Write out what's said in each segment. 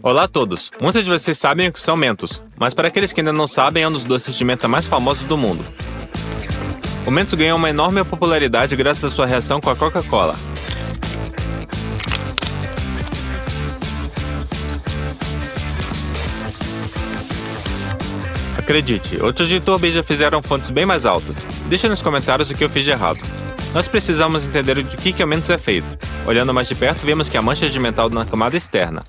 Olá a todos! Muitos de vocês sabem o que são Mentos, mas para aqueles que ainda não sabem, é um dos doces de menta mais famosos do mundo. O Mentos ganhou uma enorme popularidade graças à sua reação com a Coca-Cola. Acredite, outros youtubers já fizeram fontes bem mais altas. Deixe nos comentários o que eu fiz de errado. Nós precisamos entender de que o Mentos é feito. Olhando mais de perto, vemos que há manchas de metal na camada externa.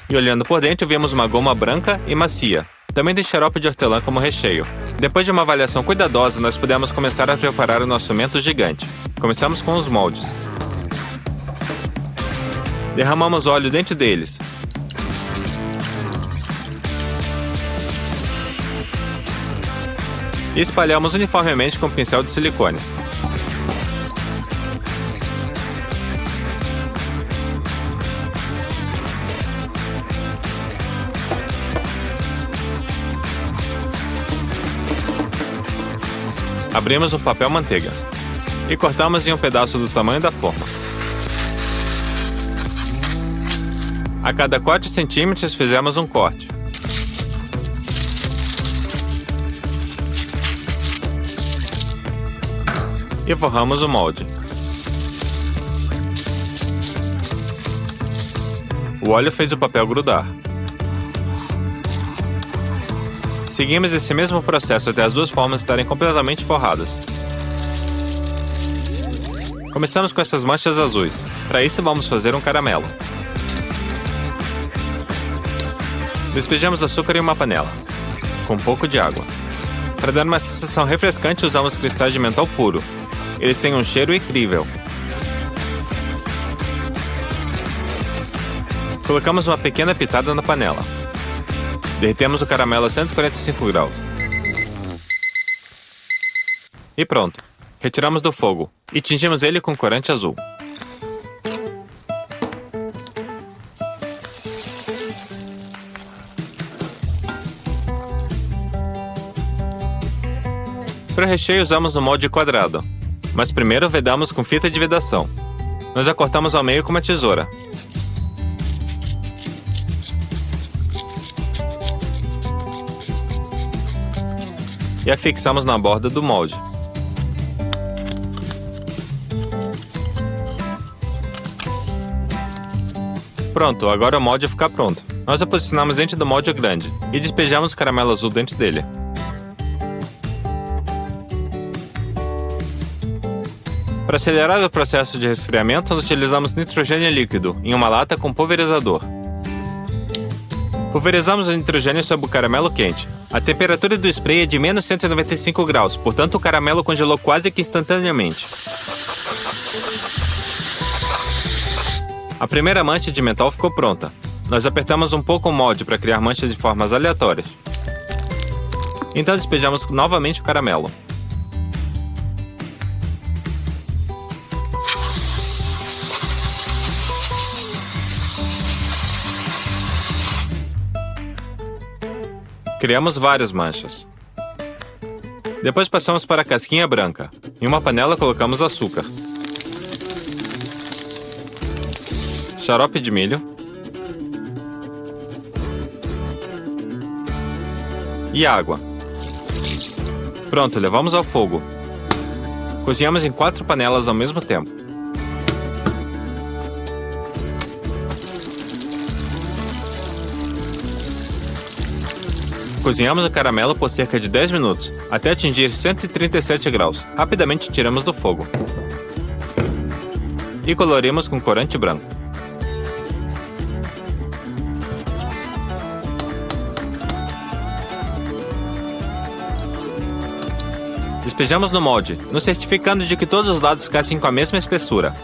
E olhando por dentro, vemos uma goma branca e macia. Também tem xarope de hortelã como recheio. Depois de uma avaliação cuidadosa, nós podemos começar a preparar o nosso Mentos gigante. Começamos com os moldes. Derramamos óleo dentro deles. E espalhamos uniformemente com um pincel de silicone. Abrimos um papel manteiga e cortamos em um pedaço do tamanho da forma. A cada 4 centímetros fizemos um corte. E forramos o molde. O óleo fez o papel grudar. Seguimos esse mesmo processo até as duas formas estarem completamente forradas. Começamos com essas manchas azuis. Para isso, vamos fazer um caramelo. Despejamos açúcar em uma panela, com um pouco de água. Para dar uma sensação refrescante, usamos cristais de mentol puro. Eles têm um cheiro incrível. Colocamos uma pequena pitada na panela. Derretemos o caramelo a 145 graus. E pronto. Retiramos do fogo e tingimos ele com corante azul. Para o recheio usamos um molde quadrado, mas primeiro vedamos com fita de vedação. Nós a cortamos ao meio com uma tesoura. E a fixamos na borda do molde. Pronto, agora o molde fica pronto. Nós a posicionamos dentro do molde grande e despejamos o caramelo azul dentro dele. Para acelerar o processo de resfriamento, nós utilizamos nitrogênio líquido em uma lata com pulverizador. Pulverizamos o nitrogênio sobre o caramelo quente. A temperatura do spray é de menos 195 graus, portanto o caramelo congelou quase que instantaneamente. A primeira mancha de mentol ficou pronta. Nós apertamos um pouco o molde para criar manchas de formas aleatórias. Então despejamos novamente o caramelo. Criamos várias manchas. Depois passamos para a casquinha branca. Em uma panela colocamos açúcar, xarope de milho e água. Pronto, levamos ao fogo. Cozinhamos em 4 panelas ao mesmo tempo. Cozinhamos o caramelo por cerca de 10 minutos, até atingir 137 graus. Rapidamente tiramos do fogo. E colorimos com corante branco. Despejamos no molde, nos certificando de que todos os lados ficassem com a mesma espessura.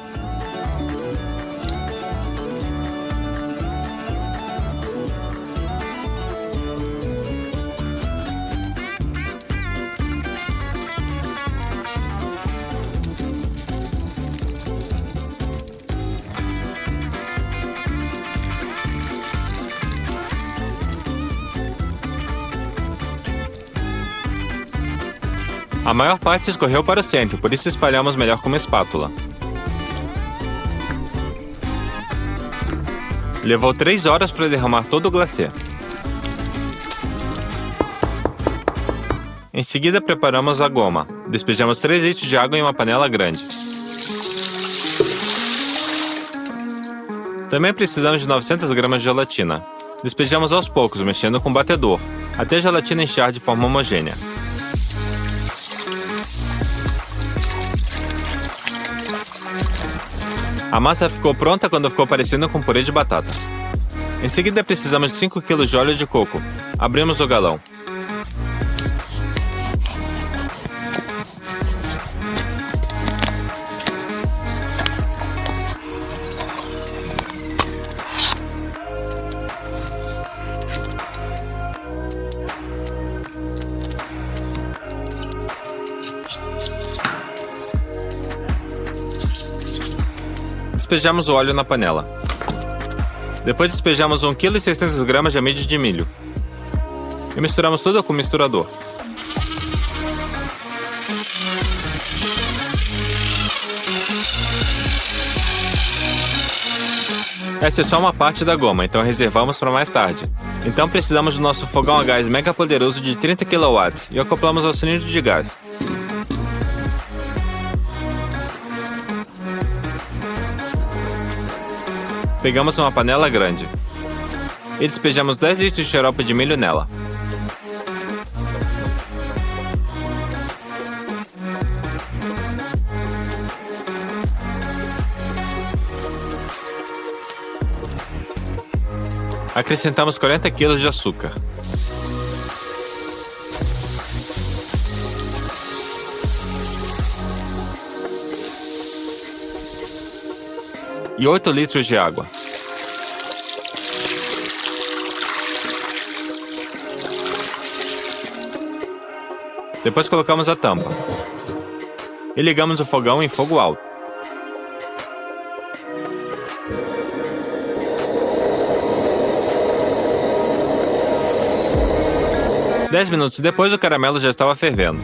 A maior parte escorreu para o centro, por isso espalhamos melhor com uma espátula. Levou 3 horas para derramar todo o glacê. Em seguida, preparamos a goma. Despejamos 3 litros de água em uma panela grande. Também precisamos de 900 gramas de gelatina. Despejamos aos poucos, mexendo com o batedor, até a gelatina inchar de forma homogênea. A massa ficou pronta quando ficou parecendo com purê de batata. Em seguida, precisamos de 5 kg de óleo de coco. Abrimos o galão. Despejamos o óleo na panela. Depois despejamos 1,6 kg de amido de milho. E misturamos tudo com o misturador. Essa é só uma parte da goma, então reservamos para mais tarde. Então precisamos do nosso fogão a gás mega poderoso de 30 kW e acoplamos ao cilindro de gás. Pegamos uma panela grande e despejamos 10 litros de xarope de milho nela. Acrescentamos 40 kg de açúcar. E 8 litros de água. Depois colocamos a tampa. E ligamos o fogão em fogo alto. Dez minutos depois, o caramelo já estava fervendo.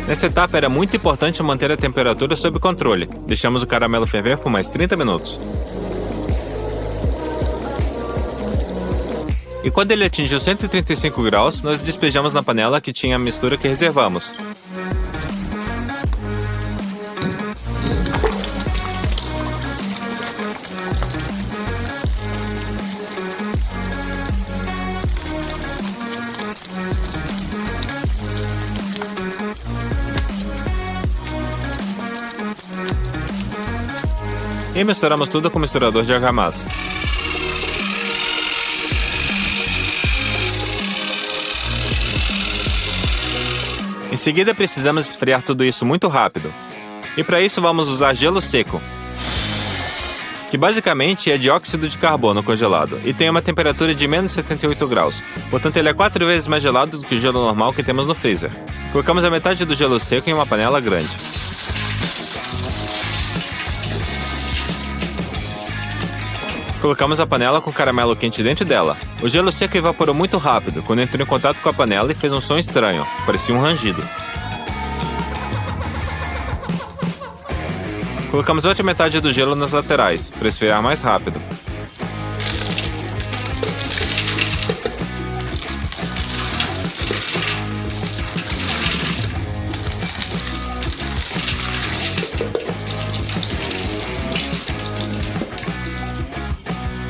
Nessa etapa era muito importante manter a temperatura sob controle. Deixamos o caramelo ferver por mais 30 minutos. E quando ele atingiu 135 graus, nós despejamos na panela que tinha a mistura que reservamos. E misturamos tudo com o misturador de argamassa. Em seguida, precisamos esfriar tudo isso muito rápido. E para isso vamos usar gelo seco, que basicamente é dióxido de carbono congelado e tem uma temperatura de menos 78 graus. Portanto, ele é 4 vezes mais gelado do que o gelo normal que temos no freezer. Colocamos a metade do gelo seco em uma panela grande. Colocamos a panela com caramelo quente dentro dela. O gelo seco evaporou muito rápido quando entrou em contato com a panela e fez um som estranho, parecia um rangido. Colocamos outra metade do gelo nas laterais, para esfriar mais rápido.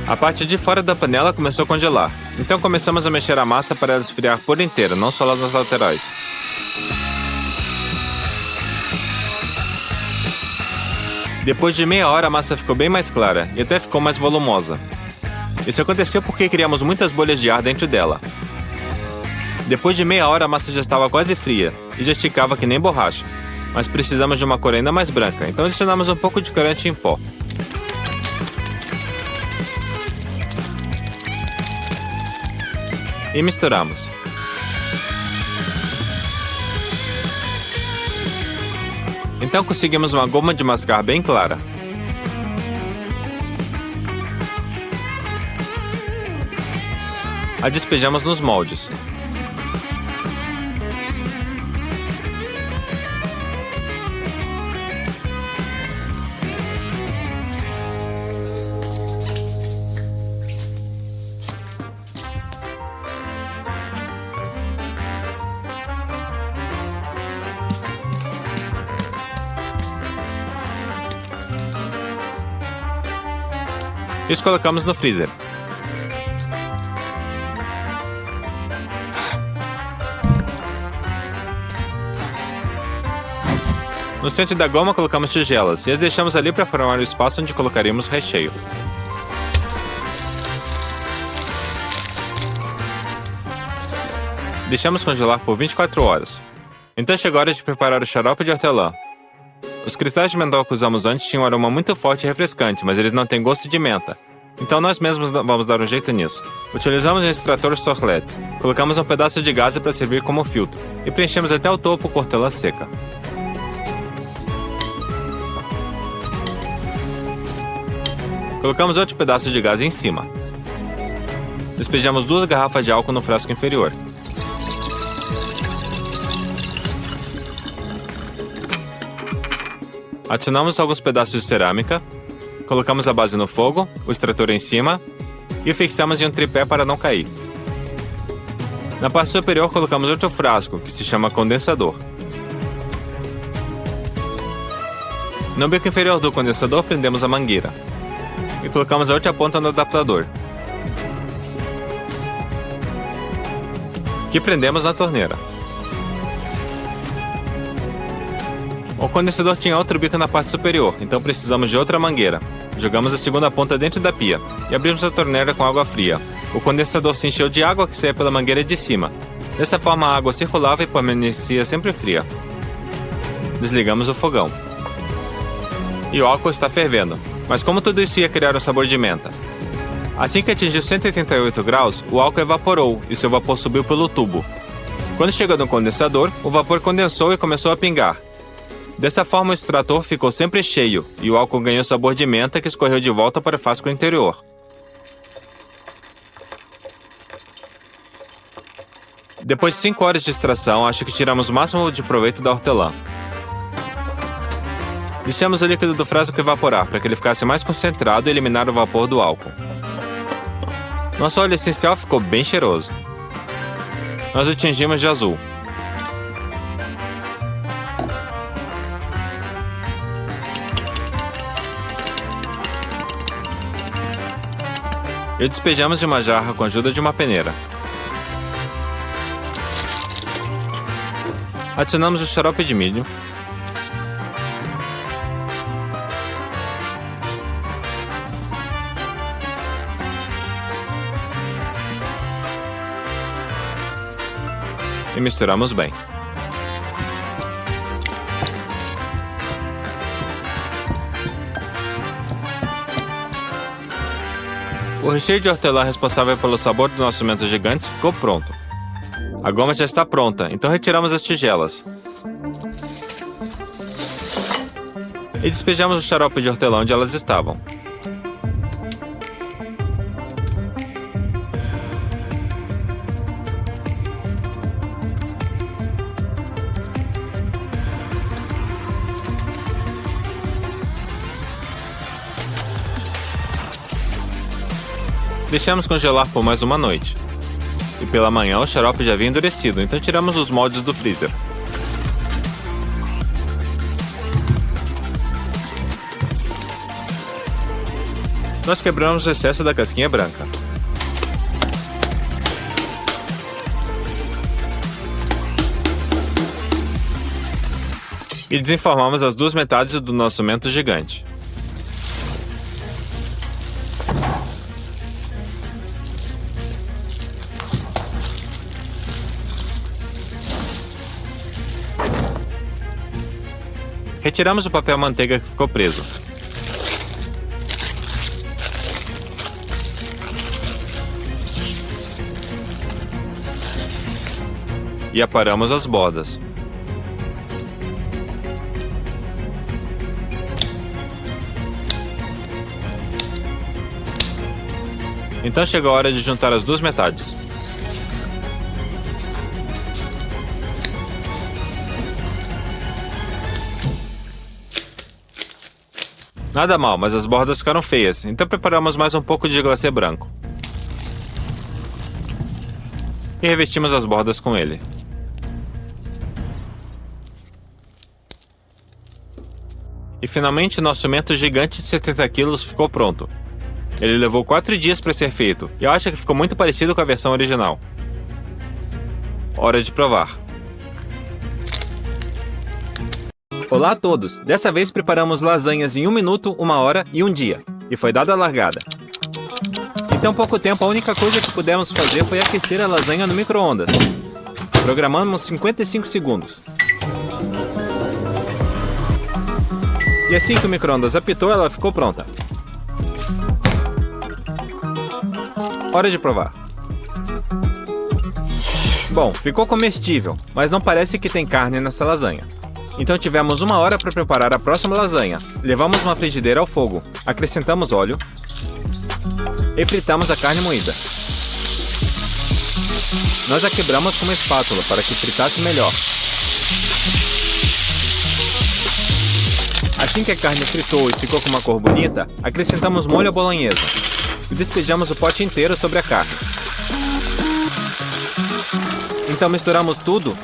A parte de fora da panela começou a congelar, então começamos a mexer a massa para ela esfriar por inteira, não só lá nas laterais. Depois de meia hora a massa ficou bem mais clara e até ficou mais volumosa. Isso aconteceu porque criamos muitas bolhas de ar dentro dela. Depois de meia hora a massa já estava quase fria e já esticava que nem borracha, mas precisamos de uma cor ainda mais branca, então adicionamos um pouco de corante em pó. E misturamos. Então conseguimos uma goma de mascar bem clara. A despejamos nos moldes. e os colocamos no freezer. No centro da goma colocamos tigelas e as deixamos ali para formar o espaço onde colocaríamos o recheio. Deixamos congelar por 24 horas. Então chegou a hora de preparar o xarope de hortelã. Os cristais de mentol que usamos antes tinham um aroma muito forte e refrescante, mas eles não têm gosto de menta. Então nós mesmos vamos dar um jeito nisso. Utilizamos um extrator Sochlet. Colocamos um pedaço de gaze para servir como filtro e preenchemos até o topo com hortelã seca. Colocamos outro pedaço de gás em cima. Despejamos 2 garrafas de álcool no frasco inferior. Adicionamos alguns pedaços de cerâmica, colocamos a base no fogo, o extrator em cima e o fixamos em um tripé para não cair. Na parte superior colocamos outro frasco, que se chama condensador. No bico inferior do condensador prendemos a mangueira e colocamos a outra ponta no adaptador, que prendemos na torneira. O condensador tinha outro bico na parte superior, então precisamos de outra mangueira. Jogamos a segunda ponta dentro da pia e abrimos a torneira com água fria. O condensador se encheu de água que saía pela mangueira de cima. Dessa forma a água circulava e permanecia sempre fria. Desligamos o fogão. E o álcool está fervendo. Mas como tudo isso ia criar um sabor de menta? Assim que atingiu 188 graus, o álcool evaporou e seu vapor subiu pelo tubo. Quando chegou no condensador, o vapor condensou e começou a pingar. Dessa forma o extrator ficou sempre cheio e o álcool ganhou sabor de menta que escorreu de volta para o frasco interior. Depois de 5 horas de extração, acho que tiramos o máximo de proveito da hortelã. Deixamos o líquido do frasco evaporar para que ele ficasse mais concentrado e eliminar o vapor do álcool. Nosso óleo essencial ficou bem cheiroso. Nós o tingimos de azul. E o despejamos de uma jarra com a ajuda de uma peneira. Adicionamos o xarope de milho. E misturamos bem. O recheio de hortelã responsável pelo sabor dos nossos mentos gigantes ficou pronto. A goma já está pronta, então retiramos as tigelas. E despejamos o xarope de hortelã onde elas estavam. Deixamos congelar por mais uma noite. E pela manhã o xarope já havia endurecido, então tiramos os moldes do freezer. Nós quebramos o excesso da casquinha branca. E desenformamos as 2 metades do nosso mento gigante. Retiramos o papel manteiga que ficou preso. E aparamos as bordas. Então chegou a hora de juntar as 2 metades. Nada mal, mas as bordas ficaram feias, então preparamos mais um pouco de glacê branco. E revestimos as bordas com ele. E finalmente nosso mento gigante de 70 kg ficou pronto. Ele levou 4 dias para ser feito, e eu acho que ficou muito parecido com a versão original. Hora de provar. Olá a todos! Dessa vez preparamos lasanhas em 1 minuto, 1 hora e 1 dia. E foi dada a largada. Em tão pouco tempo, a única coisa que pudemos fazer foi aquecer a lasanha no micro-ondas. Programamos 55 segundos. E assim que o micro-ondas apitou, ela ficou pronta. Hora de provar. Bom, ficou comestível, mas não parece que tem carne nessa lasanha. Então tivemos 1 hora para preparar a próxima lasanha. Levamos uma frigideira ao fogo, acrescentamos óleo e fritamos a carne moída. Nós a quebramos com uma espátula para que fritasse melhor. Assim que a carne fritou e ficou com uma cor bonita, acrescentamos molho à bolonhesa e despejamos o pote inteiro sobre a carne. Então misturamos tudo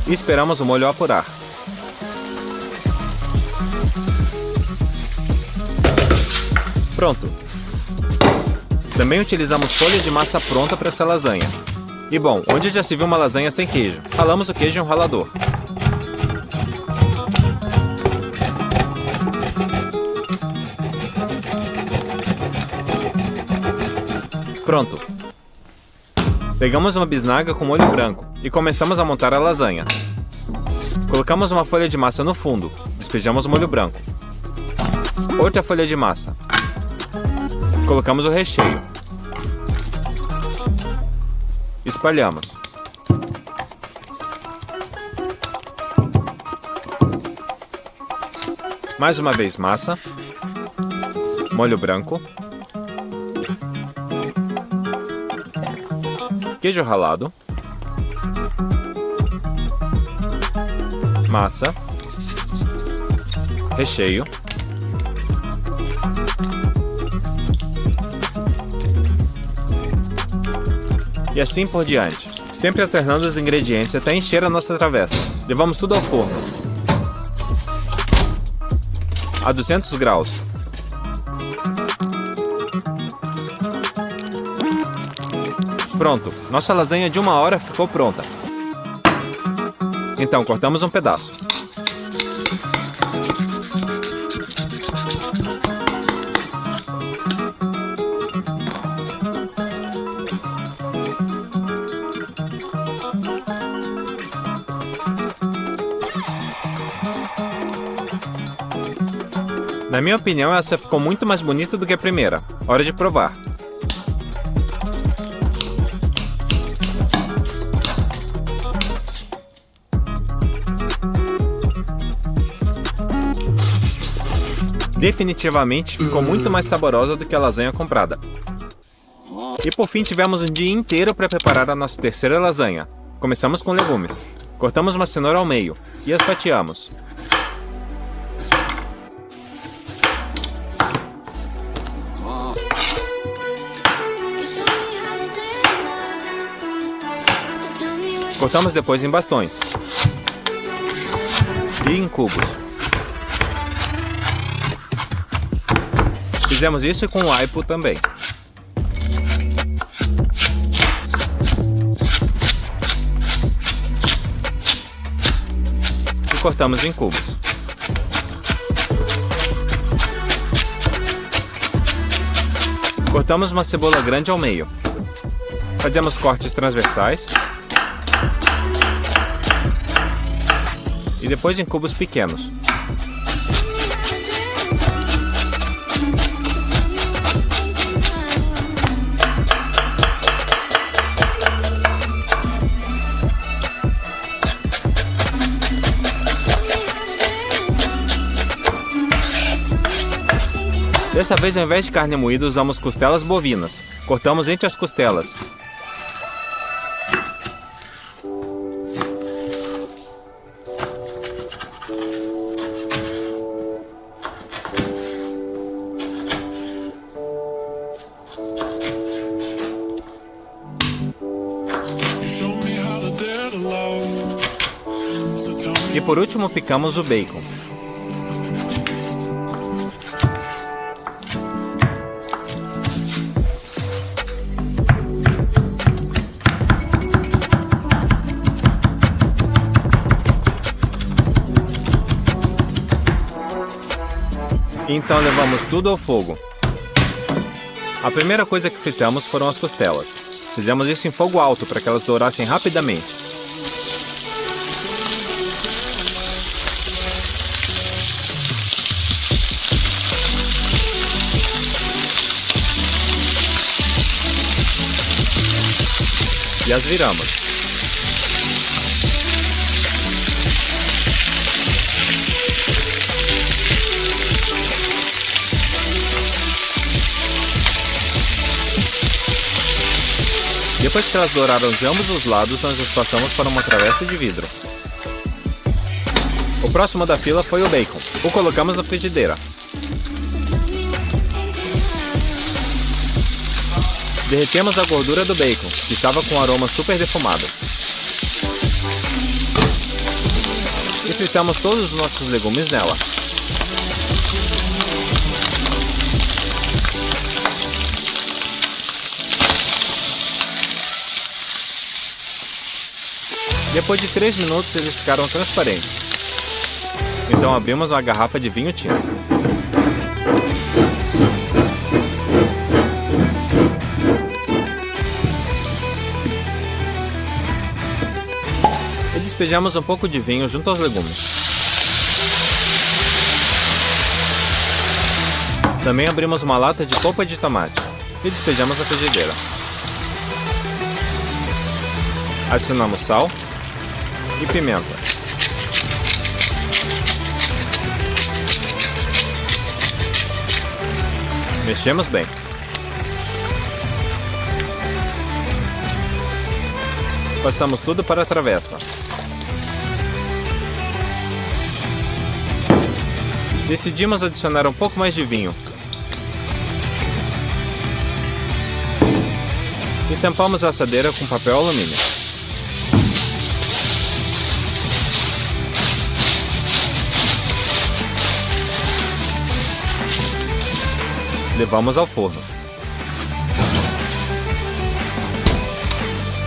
e esperamos o molho apurar. Pronto! Também utilizamos folhas de massa pronta para essa lasanha. E bom, onde já se viu uma lasanha sem queijo? Ralamos o queijo em um ralador. Pronto! Pegamos uma bisnaga com molho branco e começamos a montar a lasanha. Colocamos uma folha de massa no fundo, despejamos o molho branco. Outra folha de massa. Colocamos o recheio. Espalhamos. Mais uma vez massa. Molho branco. Queijo ralado. Massa. Recheio. E assim por diante, sempre alternando os ingredientes até encher a nossa travessa. Levamos tudo ao forno, a 200 graus. Pronto, nossa lasanha de 1 hora ficou pronta. Então cortamos um pedaço. Na minha opinião, essa ficou muito mais bonita do que a primeira. Hora de provar. Definitivamente ficou muito mais saborosa do que a lasanha comprada. E por fim tivemos um dia inteiro para preparar a nossa terceira lasanha. Começamos com legumes. Cortamos uma cenoura ao meio e as fatiamos. Cortamos depois em bastões e em cubos. Fizemos isso com o aipo também. E cortamos em cubos. Cortamos uma cebola grande ao meio. Fazemos cortes transversais. E depois em cubos pequenos. Dessa vez, ao invés de carne moída, usamos costelas bovinas. Cortamos entre as costelas. E por último, picamos o bacon. Então levamos tudo ao fogo. A primeira coisa que fritamos foram as costelas. Fizemos isso em fogo alto para que elas dourassem rapidamente. E as viramos. Depois que elas douraram de ambos os lados, nós as passamos para uma travessa de vidro. O próximo da fila foi o bacon. O colocamos na frigideira. Derretemos a gordura do bacon, que estava com um aroma super defumado. E fritamos todos os nossos legumes nela. Depois de 3 minutos, eles ficaram transparentes. Então abrimos uma garrafa de vinho tinto. E despejamos um pouco de vinho junto aos legumes. Também abrimos uma lata de polpa de tomate e despejamos na frigideira. Adicionamos sal e pimenta. Mexemos bem. Passamos tudo para a travessa. Decidimos adicionar um pouco mais de vinho. E tampamos a assadeira com papel alumínio. Levamos ao forno.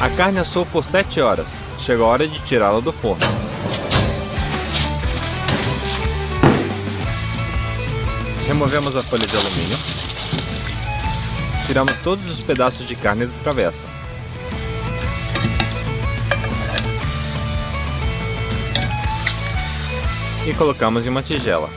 A carne assou por 7 horas. Chegou a hora de tirá-la do forno. Removemos a folha de alumínio. Tiramos todos os pedaços de carne da travessa. E colocamos em uma tigela.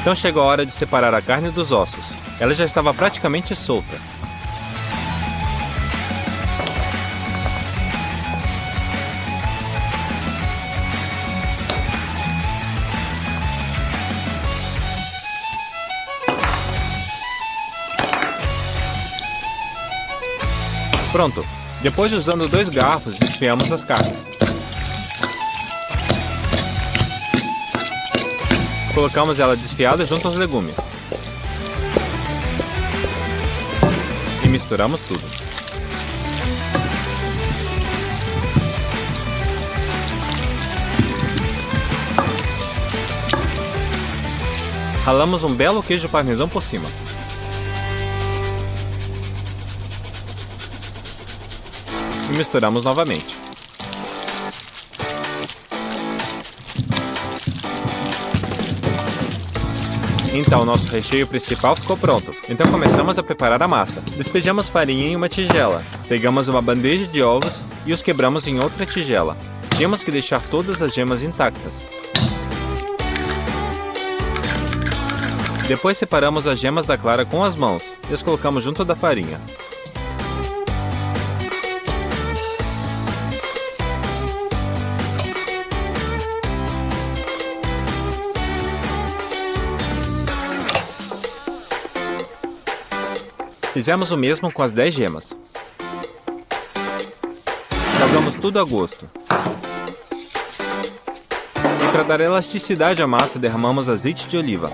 Então chegou a hora de separar a carne dos ossos. Ela já estava praticamente solta. Pronto! Depois de usando 2 garfos, desfiamos as carnes. Colocamos ela desfiada junto aos legumes. E misturamos tudo. Ralamos um belo queijo parmesão por cima. E misturamos novamente. Então o nosso recheio principal ficou pronto. Então começamos a preparar a massa. Despejamos farinha em uma tigela. Pegamos uma bandeja de ovos e os quebramos em outra tigela. Temos que deixar todas as gemas intactas. Depois separamos as gemas da clara com as mãos e as colocamos junto da farinha. Fizemos o mesmo com as 10 gemas. Salgamos tudo a gosto. E para dar elasticidade à massa, derramamos azeite de oliva.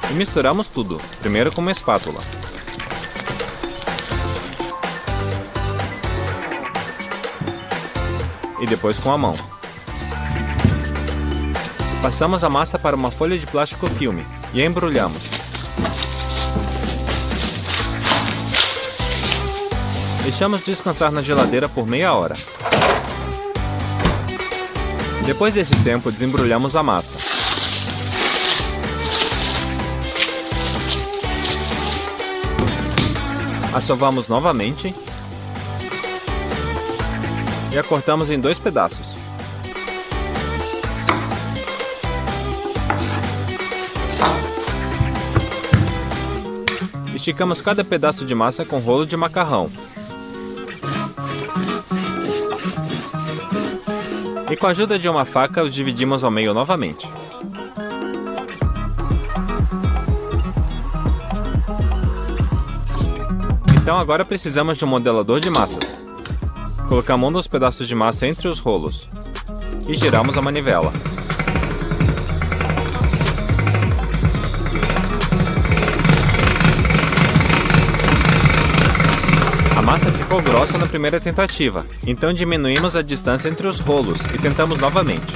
E misturamos tudo, primeiro com uma espátula. E depois com a mão. Passamos a massa para uma folha de plástico filme e a embrulhamos. Deixamos descansar na geladeira por meia hora. Depois desse tempo, desembrulhamos a massa. Assovamos novamente e a cortamos em 2 pedaços. Esticamos cada pedaço de massa com rolo de macarrão. E com a ajuda de uma faca, os dividimos ao meio novamente. Então agora precisamos de um modelador de massas. Colocamos um dos pedaços de massa entre os rolos e giramos a manivela. A massa ficou grossa na primeira tentativa, então diminuímos a distância entre os rolos e tentamos novamente.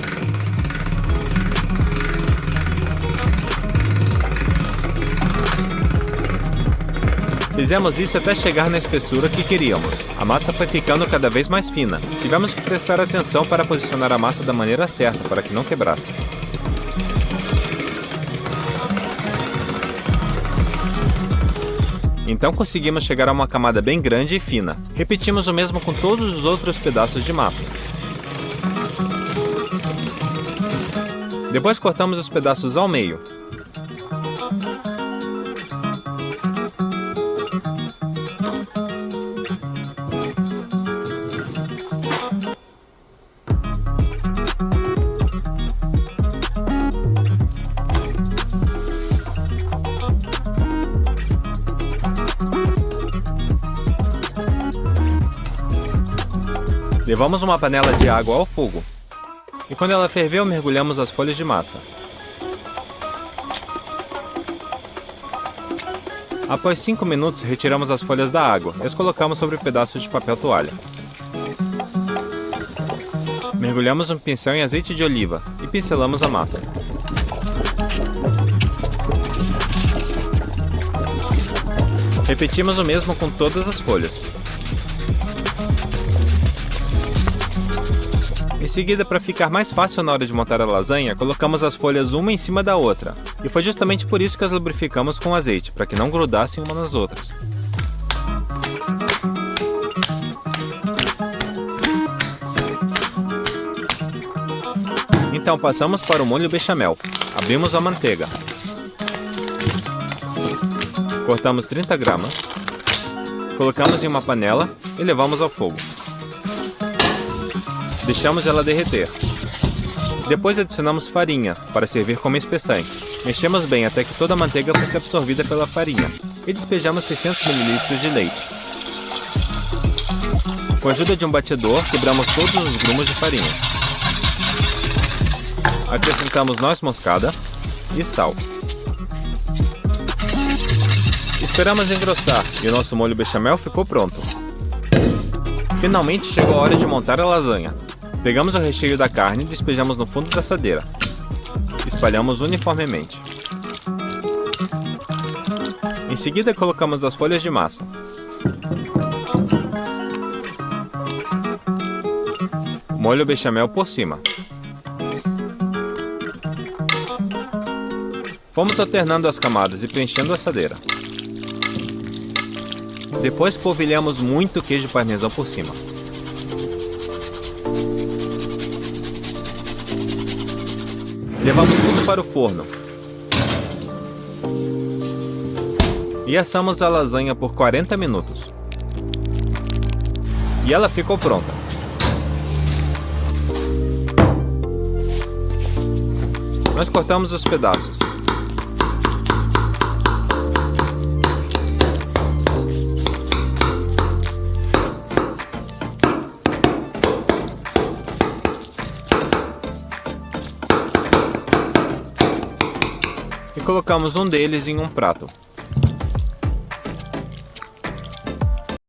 Fizemos isso até chegar na espessura que queríamos. A massa foi ficando cada vez mais fina. Tivemos que prestar atenção para posicionar a massa da maneira certa para que não quebrasse. Então conseguimos chegar a uma camada bem grande e fina. Repetimos o mesmo com todos os outros pedaços de massa. Depois cortamos os pedaços ao meio. Levamos uma panela de água ao fogo. E quando ela ferveu, mergulhamos as folhas de massa. Após 5 minutos, retiramos as folhas da água e as colocamos sobre pedaços de papel toalha. Mergulhamos um pincel em azeite de oliva e pincelamos a massa. Repetimos o mesmo com todas as folhas. Em seguida, para ficar mais fácil na hora de montar a lasanha, colocamos as folhas uma em cima da outra. E foi justamente por isso que as lubrificamos com azeite, para que não grudassem uma nas outras. Então passamos para o molho bechamel. Abrimos a manteiga. Cortamos 30 gramas. Colocamos em uma panela e levamos ao fogo. Deixamos ela derreter. Depois adicionamos farinha, para servir como espessante. Mexemos bem até que toda a manteiga fosse absorvida pela farinha. E despejamos 600 ml de leite. Com a ajuda de um batedor, quebramos todos os grumos de farinha. Acrescentamos noz moscada e sal. Esperamos engrossar e o nosso molho bechamel ficou pronto. Finalmente chegou a hora de montar a lasanha. Pegamos o recheio da carne e despejamos no fundo da assadeira. Espalhamos uniformemente. Em seguida, colocamos as folhas de massa. Molho bechamel por cima. Fomos alternando as camadas e preenchendo a assadeira. Depois polvilhamos muito queijo parmesão por cima. Levamos tudo para o forno. E assamos a lasanha por 40 minutos. E ela ficou pronta. Nós cortamos os pedaços. E colocamos um deles em um prato.